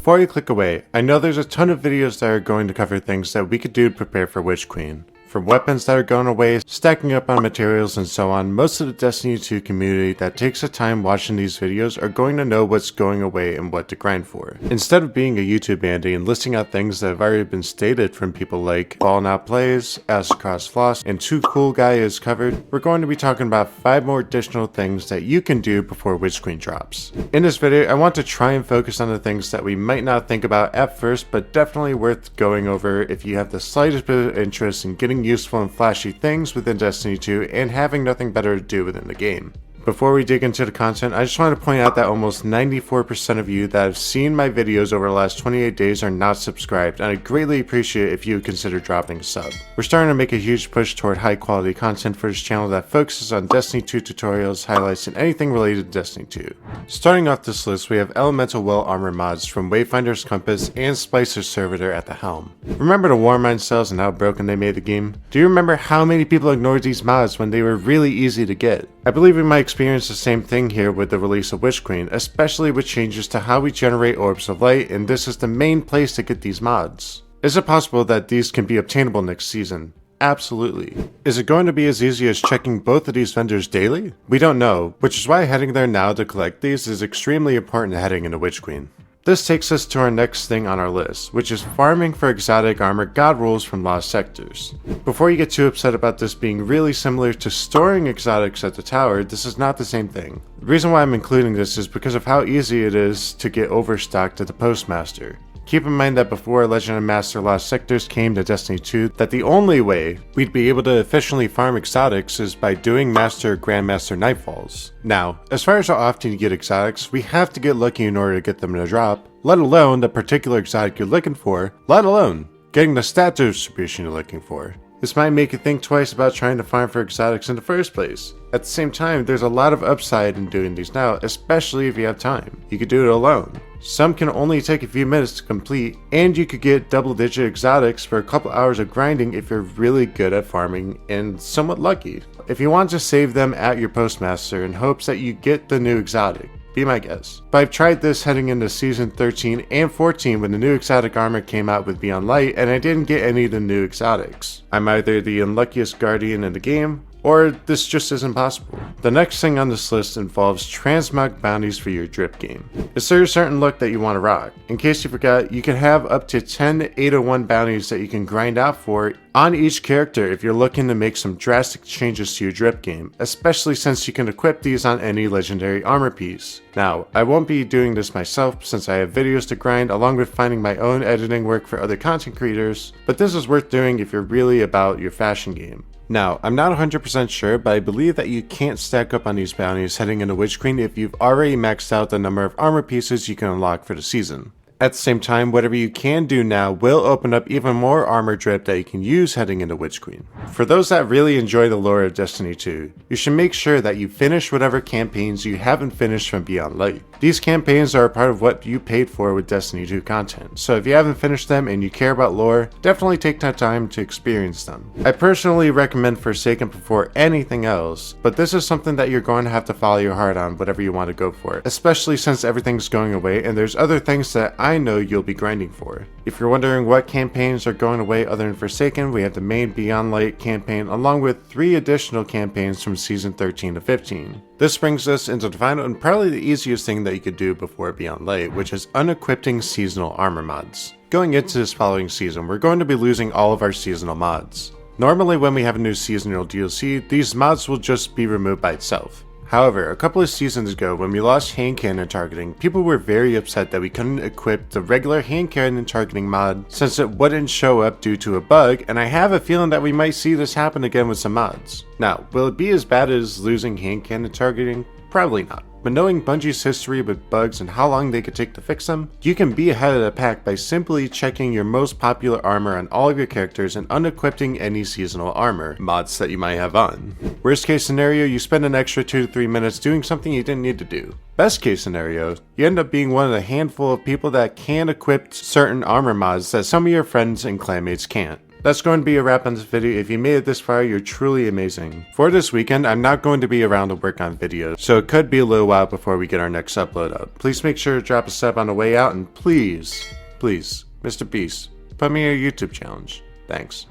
Before you click away, I know there's a ton of videos that are going to cover things that we could do to prepare for Witch Queen. From weapons that are going away, stacking up on materials and so on, most of the Destiny 2 community that takes the time watching these videos are going to know what's going away and what to grind for. Instead of being a YouTube bandy and listing out things that have already been stated from people like Fallen Out Plays, Across Floss, and Too Cool Guy is covered, we're going to be talking about 5 more additional things that you can do before Witch Queen drops. In this video, I want to try and focus on the things that we might not think about at first, but definitely worth going over if you have the slightest bit of interest in getting useful and flashy things within Destiny 2 and having nothing better to do within the game. Before we dig into the content, I just want to point out that almost 94% of you that have seen my videos over the last 28 days are not subscribed, and I greatly appreciate if you would consider dropping a sub. We're starting to make a huge push toward high quality content for this channel that focuses on Destiny 2 tutorials, highlights, and anything related to Destiny 2. Starting off this list, we have Elemental Well Armor mods from Wayfinder's Compass and Splicer's Servitor at the helm. Remember the Warmind cells and how broken they made the game? Do you remember how many people ignored these mods when they were really easy to get? I believe we might experience the same thing here with the release of Witch Queen, especially with changes to how we generate Orbs of Light, and this is the main place to get these mods. Is it possible that these can be obtainable next season? Absolutely. Is it going to be as easy as checking both of these vendors daily? We don't know, which is why heading there now to collect these is extremely important heading into Witch Queen. This takes us to our next thing on our list, which is farming for exotic armor god rolls from Lost Sectors. Before you get too upset about this being really similar to storing exotics at the tower, this is not the same thing. The reason why I'm including this is because of how easy it is to get overstocked at the Postmaster. Keep in mind that before Legend of Master Lost Sectors came to Destiny 2, that the only way we'd be able to efficiently farm exotics is by doing Master or Grandmaster Nightfalls. Now, as far as how often you get exotics, we have to get lucky in order to get them to drop, let alone the particular exotic you're looking for, let alone getting the stat distribution you're looking for. This might make you think twice about trying to farm for exotics in the first place. At the same time, there's a lot of upside in doing these now, especially if you have time. You could do it alone. Some can only take a few minutes to complete, and you could get double-digit exotics for a couple hours of grinding if you're really good at farming and somewhat lucky. If you want to save them at your Postmaster in hopes that you get the new exotic, be my guest. But I've tried this heading into Season 13 and 14 when the new exotic armor came out with Beyond Light, and I didn't get any of the new exotics. I'm either the unluckiest guardian in the game, or this just isn't possible. The next thing on this list involves transmog bounties for your drip game. Is there a certain look that you want to rock? In case you forgot, you can have up to 10 801 bounties that you can grind out for on each character if you're looking to make some drastic changes to your drip game, especially since you can equip these on any legendary armor piece. Now, I won't be doing this myself since I have videos to grind along with finding my own editing work for other content creators, but this is worth doing if you're really about your fashion game. Now, I'm not 100% sure, but I believe that you can't stack up on these bounties heading into Witch Queen if you've already maxed out the number of armor pieces you can unlock for the season. At the same time, whatever you can do now will open up even more armor drip that you can use heading into Witch Queen. For those that really enjoy the lore of Destiny 2, you should make sure that you finish whatever campaigns you haven't finished from Beyond Light. These campaigns are a part of what you paid for with Destiny 2 content, so if you haven't finished them and you care about lore, definitely take that time to experience them. I personally recommend Forsaken before anything else, but this is something that you're going to have to follow your heart on whatever you want to go for, especially since everything's going away and there's other things that I know you'll be grinding for. If you're wondering what campaigns are going away other than Forsaken, we have the main Beyond Light campaign along with 3 additional campaigns from Season 13 to 15. This brings us into the final and probably the easiest thing that you could do before Beyond Light, which is unequipping seasonal armor mods. Going into this following season, we're going to be losing all of our seasonal mods. Normally when we have a new seasonal DLC, these mods will just be removed by itself. However, a couple of seasons ago when we lost hand cannon targeting, people were very upset that we couldn't equip the regular hand cannon targeting mod since it wouldn't show up due to a bug, and I have a feeling that we might see this happen again with some mods. Now, will it be as bad as losing hand cannon targeting? Probably not. But knowing Bungie's history with bugs and how long they could take to fix them, you can be ahead of the pack by simply checking your most popular armor on all of your characters and unequipping any seasonal armor mods that you might have on. Worst case scenario, you spend an extra 2 to 3 minutes doing something you didn't need to do. Best case scenario, you end up being one of the handful of people that can equip certain armor mods that some of your friends and clanmates can't. That's going to be a wrap on this video. If you made it this far, you're truly amazing. For this weekend, I'm not going to be around to work on videos, so it could be a little while before we get our next upload up. Please make sure to drop a sub on the way out, and please, Mr. Beast, put me in your YouTube challenge. Thanks.